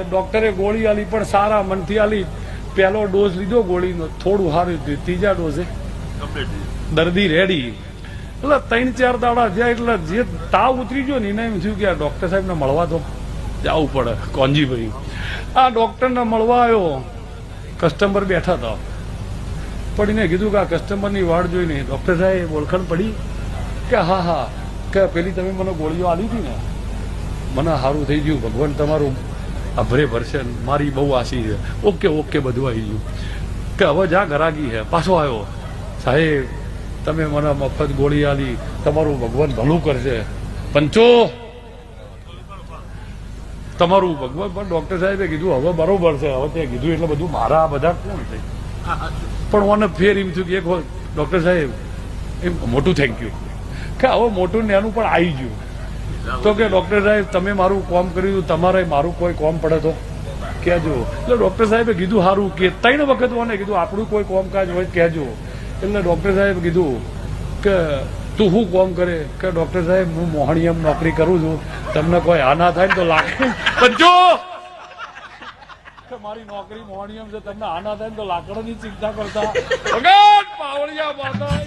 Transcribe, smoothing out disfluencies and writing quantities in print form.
ડોક્ટરે ગોળી આલી પણ સારા મનથી આલી. પહેલો ડોઝ લીધો ગોળીનો, થોડું સારું થયું. ત્રીજા ડોઝે દર્દી રેડી. એટલે 3-4 દાડા જ્યાં એટલે જે તાવ ઉતરી ગયો ને એને એમ થયું કે આ ડોક્ટર સાહેબને મળવા તો જવું પડે. કોંજીભાઈ આ ડોક્ટરને મળવા આવ્યો, કસ્ટમર બેઠા હતા. પડીને કીધું કે આ કસ્ટમરની વાડ જોઈને ડોક્ટર સાહેબ ઓળખાણ પડી કે હા હા, કે પેલી તમે મને ગોળીઓ આલી હતી ને, મને સારું થઈ ગયું, ભગવાન તમારું અભરે ભરશે, મારી બહુ આશી છે. ઓકે ઓકે, બધું આવી ગયું. કે હવે જા ગરાગી છે. પાછો આવ્યો, સાહેબ તમે મને મફત ગોળી આલી, તમારું ભગવાન ભલું કરશે. પંચો તમારું ભગવાન. પણ ડોક્ટર સાહેબે કીધું હવે બરોબર છે. હવે તે કીધું એટલે બધું મારા બધા કોણ છે. પણ મને ફેર એમ થયું કે એક ડોક્ટર સાહેબ એમ મોટું થેન્ક યુ, કે હવે મોટું ને એનું પણ આવી ગયું. તો કે ડોક્ટર સાહેબ તમે મારું કામ કર્યું, તમારે મારું કોઈ કામ પડે તો કહેજો. એટલે ડોક્ટર સાહેબે કીધું સારું કે 3 વખત મને કીધું આપણું કોઈ કામકાજ હોય કહેજો. એટલે ડોક્ટર સાહેબ કીધું કે તું શું કામ કરે? કે ડોક્ટર સાહેબ હું મોહણીયમ નોકરી કરું છું, તમને કોઈ આ ના થાય ને તો લાકડું બચો કે મારી નોકરી મોહણીયમ છે, તમને આ ના થાય ને તો લાકડાની ચિંતા કરતા. ભગવાન પાવળિયા માતા.